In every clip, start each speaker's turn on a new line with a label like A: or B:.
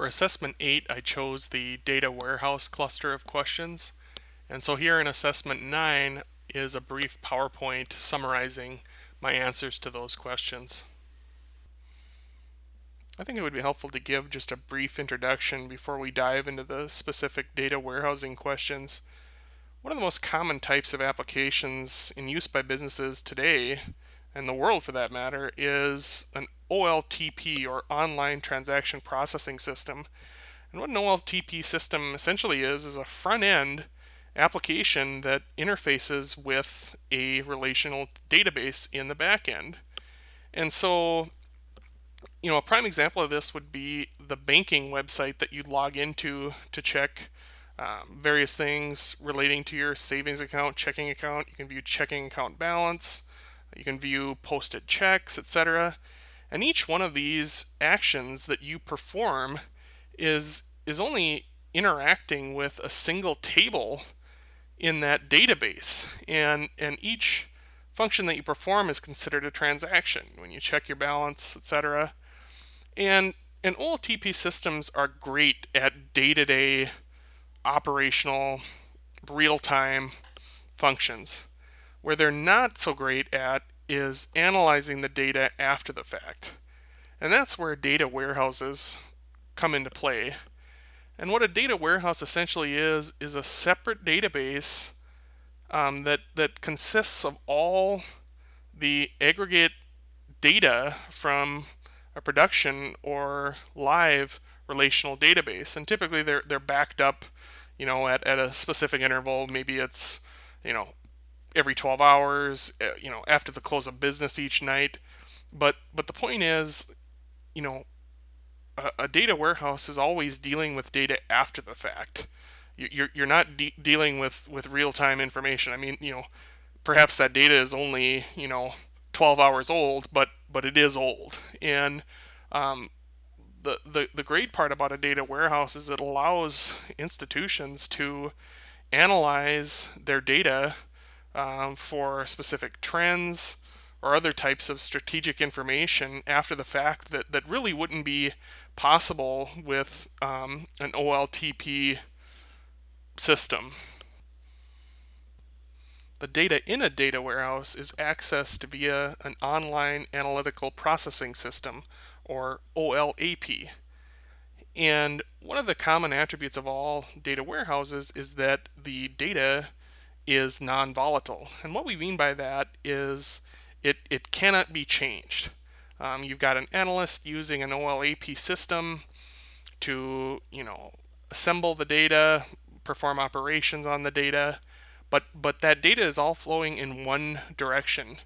A: For assessment 8, I chose the data warehouse cluster of questions. And so here in assessment 9 is a brief PowerPoint summarizing my answers to those questions. I think it would be helpful to give just a brief introduction before we dive into the specific data warehousing questions. One of the most common types of applications in use by businesses today, and the world for that matter, is an OLTP or online transaction processing system. And what an OLTP system essentially is a front end application that interfaces with a relational database in the back end. And so, a prime example of this would be the banking website that you log into to check various things relating to your savings account, checking account. You can view checking account balance, you can view posted checks, etc. And each one of these actions that you perform is only interacting with a single table in that database, and each function that you perform is considered a transaction when you check your balance, etc. And OLTP systems are great at day-to-day operational real-time functions. Where they're not so great at is analyzing the data after the fact. And that's where data warehouses come into play. And what a data warehouse essentially is a separate database that consists of all the aggregate data from a production or live relational database. And typically they're backed up, at a specific interval. Maybe it's, every 12 hours, after the close of business each night. But the point is, you know, a data warehouse is always dealing with data after the fact. You're not dealing with real-time information. I mean, perhaps that data is only 12 hours old, but it is old. And the great part about a data warehouse is it allows institutions to analyze their data for specific trends or other types of strategic information after the fact that really wouldn't be possible with an OLTP system. The data in a data warehouse is accessed via an online analytical processing system, or OLAP. And one of the common attributes of all data warehouses is that the data is non-volatile. And what we mean by that is it cannot be changed. You've got an analyst using an OLAP system to assemble the data, perform operations on the data, but that data is all flowing in one direction,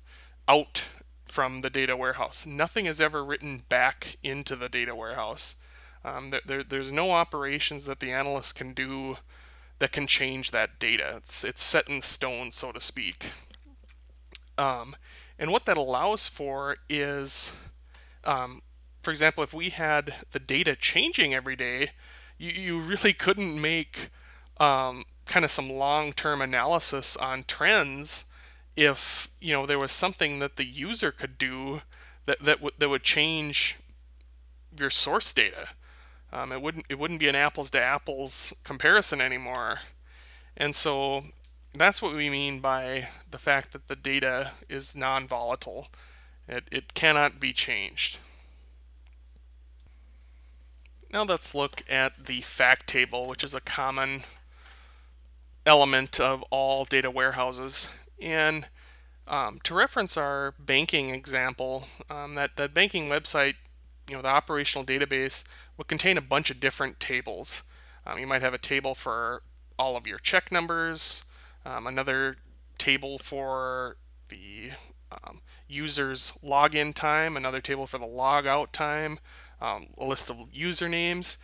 A: out from the data warehouse. Nothing is ever written back into the data warehouse. There's no operations that the analyst can do that can change that data. It's set in stone, so to speak. And what that allows for is, for example, if we had the data changing every day, you really couldn't make kind of some long-term analysis on trends if there was something that the user could do that would change your source data. It wouldn't be an apples to apples comparison anymore. And so that's what we mean by the fact that the data is non-volatile. It cannot be changed. Now let's look at the fact table, which is a common element of all data warehouses. And to reference our banking example, that banking website, the operational database would contain a bunch of different tables. You might have a table for all of your check numbers, another table for the user's login time, another table for the logout time, a list of usernames,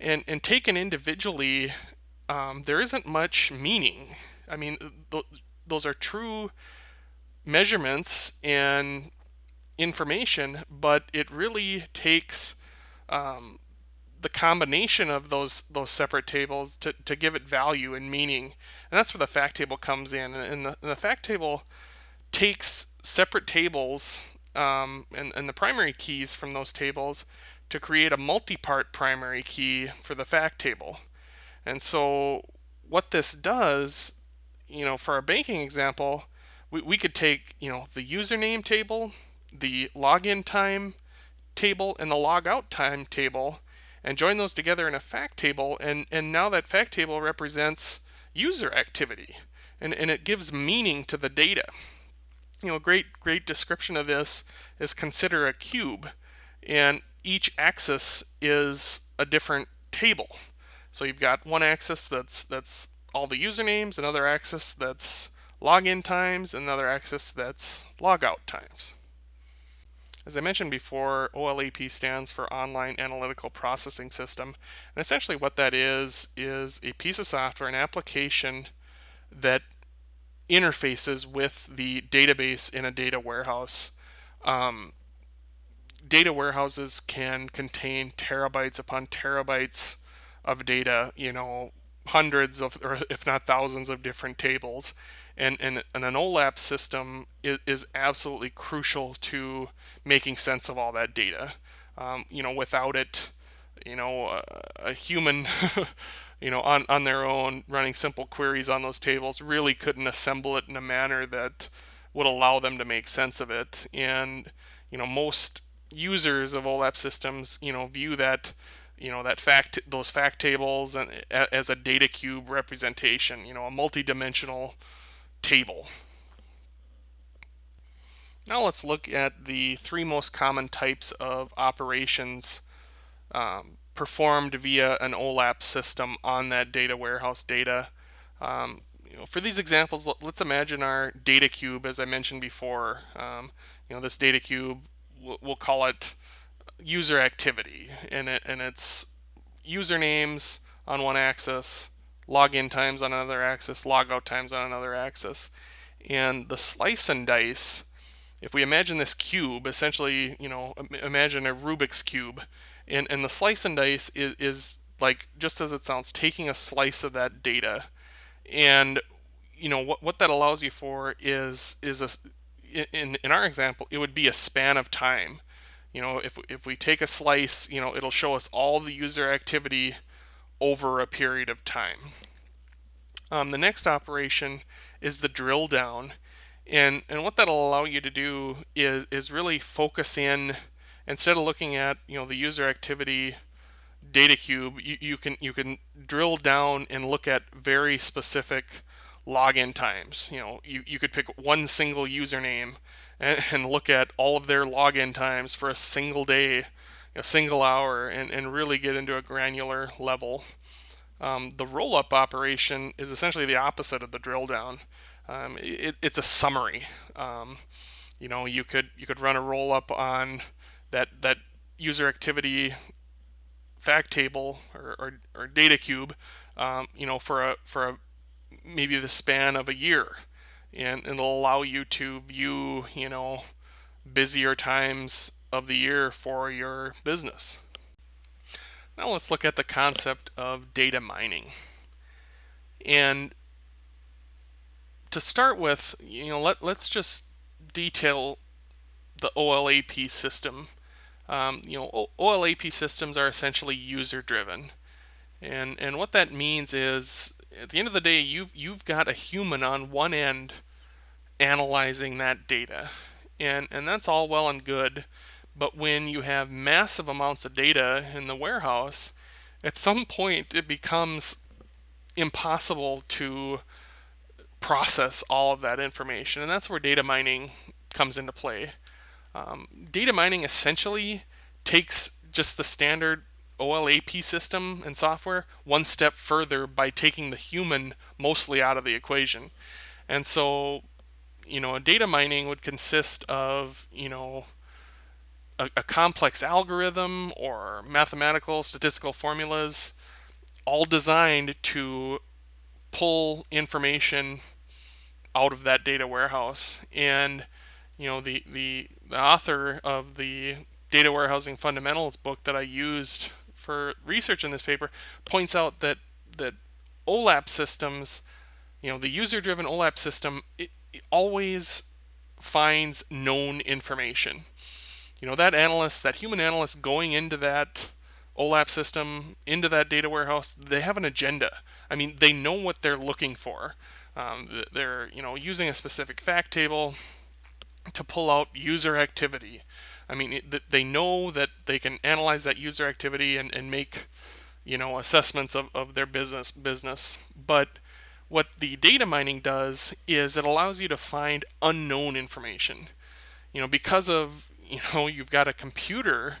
A: and taken individually, there isn't much meaning. I mean, those are true measurements and information, but it really takes the combination of those separate tables to give it value and meaning. And that's where the fact table comes in. And the fact table takes separate tables and the primary keys from those tables, to create a multi-part primary key for the fact table. And so what this does, for our banking example, we could take, the username table, the login time table, and the logout time table, and join those together in a fact table. And now that fact table represents user activity, and it gives meaning to the data. A great description of this is consider a cube, and each axis is a different table. So you've got one axis that's all the usernames, another axis that's login times, another axis that's logout times. As I mentioned before, OLAP stands for Online Analytical Processing System. And essentially what that is a piece of software, an application that interfaces with the database in a data warehouse. Data warehouses can contain terabytes upon terabytes of data, hundreds of, or if not thousands of different tables. And an OLAP system is absolutely crucial to making sense of all that data. Without it, a human, on their own running simple queries on those tables really couldn't assemble it in a manner that would allow them to make sense of it. And, most users of OLAP systems, view that, those fact tables as a data cube representation, a multi-dimensional table. Now let's look at the three most common types of operations performed via an OLAP system on that data warehouse data. For these examples, let's imagine our data cube, as I mentioned before. This data cube, we'll call it user activity, and it's usernames on one axis, login times on another axis, logout times on another axis. And the slice and dice, if we imagine this cube, essentially, imagine a Rubik's cube, and the slice and dice is like, just as it sounds, taking a slice of that data. And what that allows you for is in our example, it would be a span of time. If we take a slice, it'll show us all the user activity over a period of time. The next operation is the drill down, and what that'll allow you to do is really focus in. Instead of looking at the user activity data cube, you can drill down and look at very specific login times. You could pick one single username and look at all of their login times for a single day, a single hour, and really get into a granular level. The roll-up operation is essentially the opposite of the drill down. It's a summary. You could run a roll-up on that user activity fact table or data cube, for a maybe the span of a year, and it'll allow you to view busier times of the year for your business. Now let's look at the concept of data mining. And to start with, let's just detail the OLAP system. OLAP systems are essentially user driven, and what that means is, at the end of the day, you've got a human on one end analyzing that data, and that's all well and good. But when you have massive amounts of data in the warehouse, at some point it becomes impossible to process all of that information, and that's where data mining comes into play. Data mining essentially takes just the standard OLAP system and software one step further by taking the human mostly out of the equation. And so, data mining would consist of, a complex algorithm or mathematical statistical formulas, all designed to pull information out of that data warehouse. And the author of the data warehousing fundamentals book that I used for research in this paper points out that OLAP systems, the user-driven OLAP system, it always finds known information. That analyst, that human analyst going into that OLAP system, into that data warehouse, they have an agenda. I mean, they know what they're looking for. They're using a specific fact table to pull out user activity. I mean, they know that they can analyze that user activity and make assessments of their business. But what the data mining does is it allows you to find unknown information. Because of you've got a computer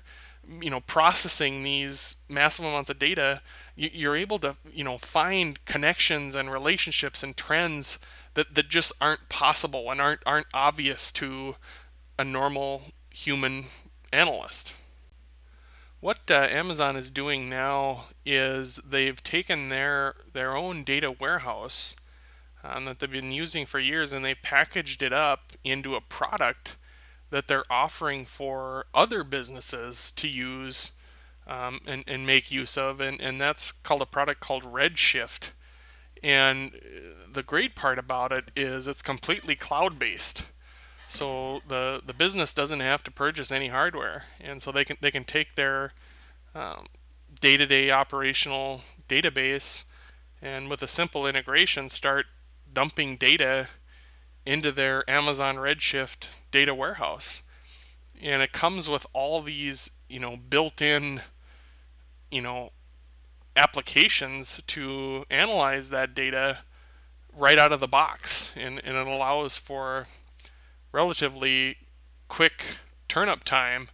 A: processing these massive amounts of data, you're able to find connections and relationships and trends that just aren't possible and aren't obvious to a normal human analyst. What Amazon is doing now is they've taken their own data warehouse that they've been using for years, and they packaged it up into a product that they're offering for other businesses to use, and make use of, and that's called a product called Redshift. And the great part about it is it's completely cloud based. So the business doesn't have to purchase any hardware, and so they can take their day-to-day operational database and with a simple integration start dumping data into their Amazon Redshift data warehouse. And it comes with all these built-in you know applications to analyze that data right out of the box, and it allows for relatively quick turn-up time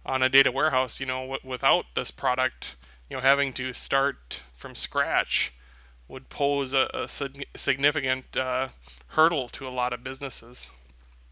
A: on a data warehouse. Without this product, having to start from scratch would pose a significant hurdle to a lot of businesses.